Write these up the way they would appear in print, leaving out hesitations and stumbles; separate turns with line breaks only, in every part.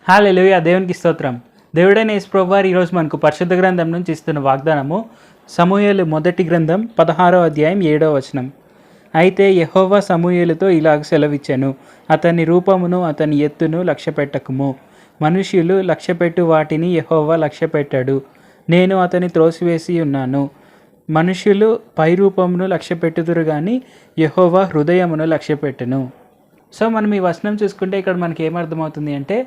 హల్లెలూయా, దేవునికి స్తోత్రం. దేవుడైన యేసు ప్రభువారు ఈరోజు మనకు పరిశుద్ధ గ్రంథం నుంచి ఇస్తున్న వాగ్దానము సమూయేలు మొదటి గ్రంథం 16వ అధ్యాయం 7వ వచనం. అయితే యెహోవా సమూయేలుతో ఇలాగ సెలవిచ్చెను, అతని రూపమును అతని ఎత్తును లక్ష్యపెట్టకుము. మనుష్యులు లక్ష్యపెట్టు వాటిని యెహోవా లక్ష్యపెట్టాడు. నేను అతని త్రోసివేసి ఉన్నాను. మనుష్యులు పై రూపమును లక్ష్యపెట్టుదురు కానీ యెహోవా హృదయమును లక్ష్యపెట్టును. సో మనం ఈ వచనం చూసుకుంటే ఇక్కడ మనకి ఏమర్థమవుతుంది అంటే,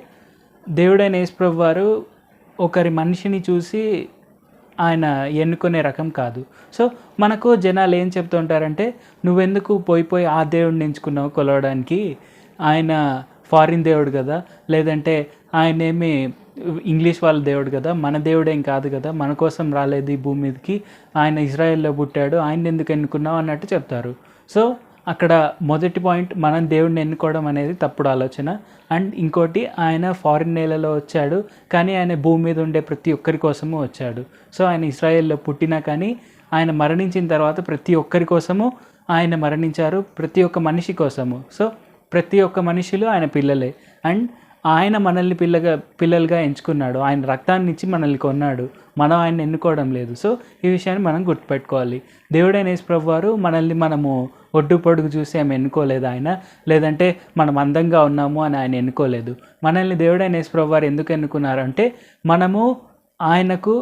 దేవుడైన యేసు ప్రభువారు ఒకరి మనిషిని చూసి ఆయన ఎన్నుకునే రకం కాదు. సో మనకు జనాలు ఏం చెప్తూ ఉంటారంటే, నువ్వెందుకు పోయి ఆ దేవుడిని ఎంచుకున్నావు కొలవడానికి, ఆయన ఫారిన్ దేవుడు కదా, లేదంటే ఆయనేమి ఇంగ్లీష్ వాళ్ళ దేవుడు కదా, మన దేవుడేం కాదు కదా, మన కోసం రాలేదు ఈ భూమి మీదకి, ఆయన ఇజ్రాయెల్లో పుట్టాడు, ఆయన ఎందుకు ఎన్నుకున్నావు అన్నట్టు చెప్తారు. సో అక్కడ మొదటి పాయింట్, మనం దేవుడిని ఎన్నుకోవడం అనేది తప్పుడు ఆలోచన. అండ్ ఇంకోటి, ఆయన ఫారిన్ నేలలో వచ్చాడు కానీ ఆయన భూమి మీద ఉండే ప్రతి ఒక్కరి కోసము వచ్చాడు. సో ఆయన ఇజ్రాయెల్లో పుట్టినా కానీ ఆయన మరణించిన తర్వాత ప్రతి ఒక్కరి కోసము ఆయన మరణించారు, ప్రతి ఒక్క మనిషి కోసము. సో ప్రతి ఒక్క మనుషులు ఆయన పిల్లలే. అండ్ ఆయన మనల్ని పిల్లలుగా ఎంచుకున్నాడు, ఆయన రక్తాన్ని ఇచ్చి మనల్ని కొన్నాడు, మనం ఆయన ఎన్నుకోవడం లేదు. సో ఈ విషయాన్ని మనం గుర్తుపెట్టుకోవాలి. దేవుడైన యేసు ప్రభువారు మనము ఒడ్డు పొడుగు చూసి ఆమె ఎన్నుకోలేదు ఆయన, లేదంటే మనం అందంగా ఉన్నాము అని ఆయన ఎన్నుకోలేదు. మనల్ని దేవుడైన యేసు ప్రభువారు ఎందుకు ఎన్నుకున్నారంటే, మనము ఆయనకు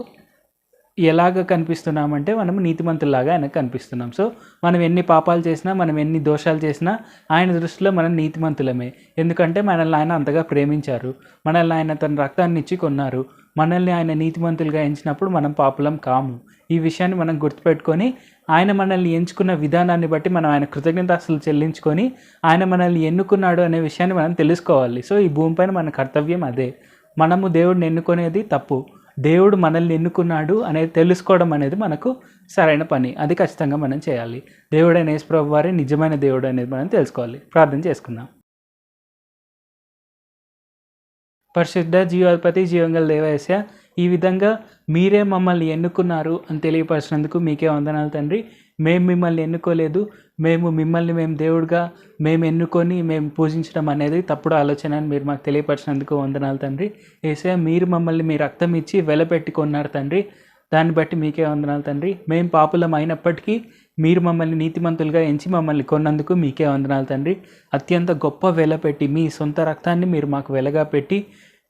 ఎలాగ కనిపిస్తున్నామంటే మనము నీతిమంతుల్లాగా ఆయనకు కనిపిస్తున్నాం. సో మనం ఎన్ని పాపాలు చేసినా, మనం ఎన్ని దోషాలు చేసినా ఆయన దృష్టిలో మనం నీతిమంతులమే. ఎందుకంటే మనల్ని ఆయన అంతగా ప్రేమించారు, మనల్ని ఆయన తన రక్తాన్ని ఇచ్చి కొన్నారు. మనల్ని ఆయన నీతిమంతులుగా ఎంచినప్పుడు మనం పాపులం కాము. ఈ విషయాన్ని మనం గుర్తుపెట్టుకొని, ఆయన మనల్ని ఎంచుకున్న విధానాన్ని బట్టి మనం ఆయన కృతజ్ఞతాస్తులు చెల్లించుకొని, ఆయన మనల్ని ఎన్నుకున్నాడు అనే విషయాన్ని మనం తెలుసుకోవాలి. సో ఈ భూమిపైన మన కర్తవ్యం అదే. మనము దేవుడిని ఎన్నుకునేది తప్పు, దేవుడు మనల్ని ఎన్నుకున్నాడు అనేది తెలుసుకోవడం అనేది మనకు సరైన పని. అది ఖచ్చితంగా మనం చేయాలి. దేవుడైన యేసు ప్రభువారే నిజమైన దేవుడు అనేది మనం తెలుసుకోవాలి. ప్రార్థన చేసుకుందాం. పరిశుద్ధ జీవాధిపతి జీవంగల దేవయేసయ్య, ఈ విధంగా మీరే మమ్మల్ని ఎన్నుకున్నారు అని తెలియపరిచినందుకు మీకే వందనాలు తండ్రి. మేము మిమ్మల్ని ఎన్నుకోలేదు, మేము దేవుడిగా మేము ఎన్నుకొని మేము పూజించడం అనేది తప్పుడు ఆలోచన అని మీరు మాకు తెలియపరిచినందుకు వందనాలు తండ్రి. యేసయ్య, మీరు మమ్మల్ని మీ రక్తం ఇచ్చి వెలపెట్టి కొన్నారు తండ్రి, దాన్ని బట్టి మీకే వందనాలు తండ్రి. మేము పాపులం అయినప్పటికీ మీరు మమ్మల్ని నీతిమంతులుగా ఎంచి మమ్మల్ని కొన్నందుకు మీకే వందనాలు తండ్రి. అత్యంత గొప్ప వెల పెట్టి, మీ సొంత రక్తాన్ని మీరు మాకు వెలగా పెట్టి,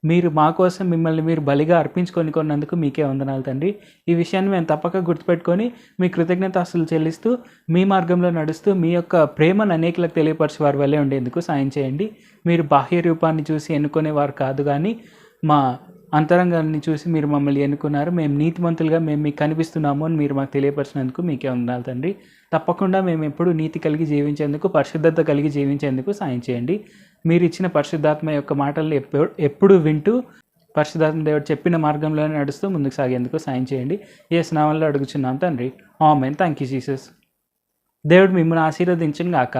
మీరు మా కోసం మిమ్మల్ని మీరు బలిగా అర్పించుకొని కొన్నందుకు మీకే వందనాలు తండ్రి. ఈ విషయాన్ని మేము తప్పక గుర్తుపెట్టుకొని మీ కృతజ్ఞతాస్తులు చెల్లిస్తూ మీ మార్గంలో నడుస్తూ మీ యొక్క ప్రేమను అనేకులకు తెలియపరిచే వారి వల్లే ఉండేందుకు సాయం చేయండి. మీరు బాహ్య రూపాన్ని చూసి ఎన్నుకునేవారు కాదు, కానీ మా అంతరంగాన్ని చూసి మీరు మమ్మల్ని ఎన్నుకున్నారు. మేము నీతిమంతులుగా మేము మీకు కనిపిస్తున్నాము అని మీరు మాకు తెలియపరిచినందుకు మీకే వందనాలు తండ్రి. తప్పకుండా మేము ఎప్పుడు నీతి కలిగి జీవించేందుకు, పరిశుద్ధత కలిగి జీవించేందుకు సాయం చేయండి. మీరు ఇచ్చిన పరిశుద్ధాత్మ యొక్క మాటలు ఎప్పుడు వింటూ పరిశుద్ధాత్మ దేవుడు చెప్పిన మార్గంలోనే నడుస్తూ ముందుకు సాగేందుకు సాయం చేయండి. యేసు నామములో అడుగుచున్నాం తండ్రి, ఆమేన్. Thank you Jesus. దేవుడు మిమ్మల్ని ఆశీర్వదించును గాక.